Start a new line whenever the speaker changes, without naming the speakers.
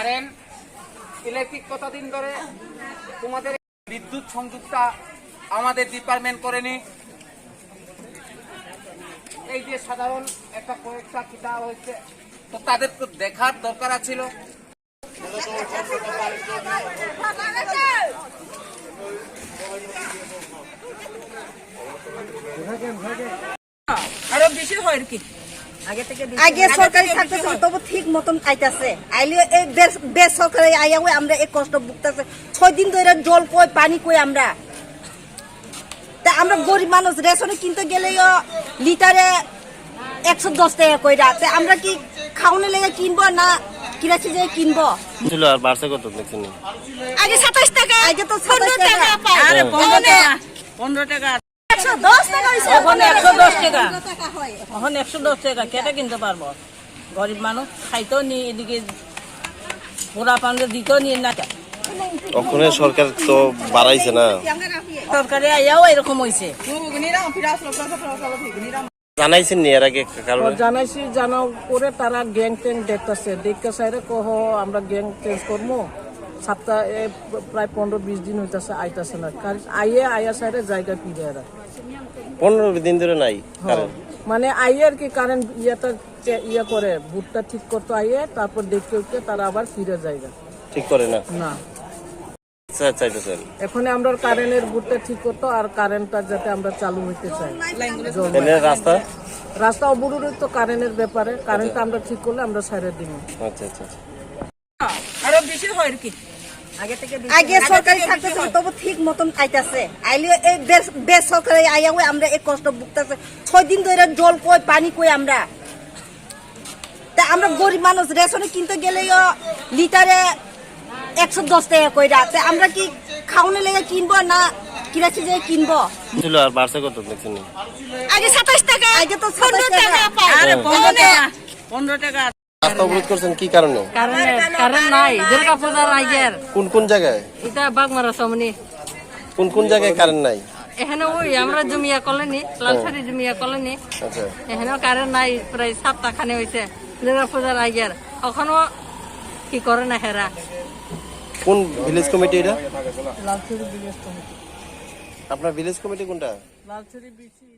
Current electric কতদিন ধরে তোমাদের বিদ্যুৎ সংযোগটা আমাদের ডিপার্টমেন্ট করেনি। এই যে সাধারণ একটা কয়েকটা কিতাব হয়েছে, তো তাদের তো দেখার দরকার ছিল।
আরো বেশি হয় কি আগে সরকারি থাকতেছে তবু ঠিক মতন আইতাছে, আইলে এই বেসরকারি আইয়া আমরা এই কষ্ট ভুগতেছে। 6 দিন ধরে জল কই পানি কই আমরা, তা আমরা গরিব মানুষ রেশনে কিনতে গেলেও লিটারে 110 টাকা কইরা, তা আমরা কি খাওয়ানো লেগে কিনবো না কিরাছি যে কিনবো?
আর বাড়ছে কত দেখছেন?
আগে 27 টাকা, আগে তো 15 টাকা পাই। আরে 15 টাকা 110 টাকা হইছে, এখন 110 টাকা, এখন 110 টাকা কেটে কিনতে পারবো? গরিব মানুষ খাইতেও নি, এদিকে পোড়া পান্ডে দিতেও নি না।
ওখানে সরকার তো বাড়াইছে না,
সরকারে আইয়াও এরকম হইছে।
জানাইছেন নি এর আগে? কারণ
জানাইছি, জানাও করে তারা গ্যাং ট্যাং দেখতেছে, দেখতে চাইরে কহ আমরা গ্যাং চেঞ্জ করবো। সপ্তাহে প্রায় 15-20 দিন হইতেছে, আইতাছে না। আইয়া সাইডে জায়গা ফিরে এরা
15 দিন ধরে নাই কারেন্ট।
মানে আইয়ে আর কি কারেন্ট ইয়া করে ভুটটা ঠিক করতে আইয়ে, তারপর দেখতে উঠতে তারা আবার ফিরে জায়গা
ঠিক করে না।
না
চাইতেছেন
এখন আমরা কারেন্টের ভুটটা ঠিক করতো, আর কারেন্টটা যাতে আমরা চালু হইতে চাই। রাস্তা অবরোধ তো কারেন্টের ব্যাপারে, কারেন্টটা আমরা ঠিক করলে আমরা সাইডে দিব।
আচ্ছা আচ্ছা আচ্ছা।
আরো বেশি হয় কি আগে সরকারি থাকতেছে তবু ঠিক মতন আইতাছে, আইলে এই বেসরকারি আইয়া আমরা এই কষ্ট ভুগতেছে। 6 দিন ধরে জল কই পানি কই আমরা, তা আমরা গরিব মানুষ রেশনে কিনতে গেলেও লিটারে 110 টাকা কইরা, তা আমরা কি খাওয়ানো লেগে কিনবো না কিরাছি যে কিনবো?
আর বাড়ছে কত দেখছেন?
আগে 27 টাকা, আগে তো 15 টাকা পাই। আরে 15 টাকা
রাস্তা অবরোধ করছেন কি কারণে?
কারণ নাই, দুর্গা পূজার আগের।
কোন জায়গায়?
এটা বাগমারা সামনে।
কোন জায়গায় কারেন্ট নাই?
এখানে ওই আমরা জমিয়া কলোনি, লালচারি জমিয়া কলোনি,
আচ্ছা
এখানেও কারেন্ট নাই, প্রায় 7টা খানে হয়েছে দুর্গা পূজার আগের। এখনো কি করে না হেরা।
কোন ভিলেজ কমিটি এটা?
লালচুরি ভিলেজ কমিটি।
আপনার ভিলেজ কমিটি কোনটা?
লালচুরি বিসি।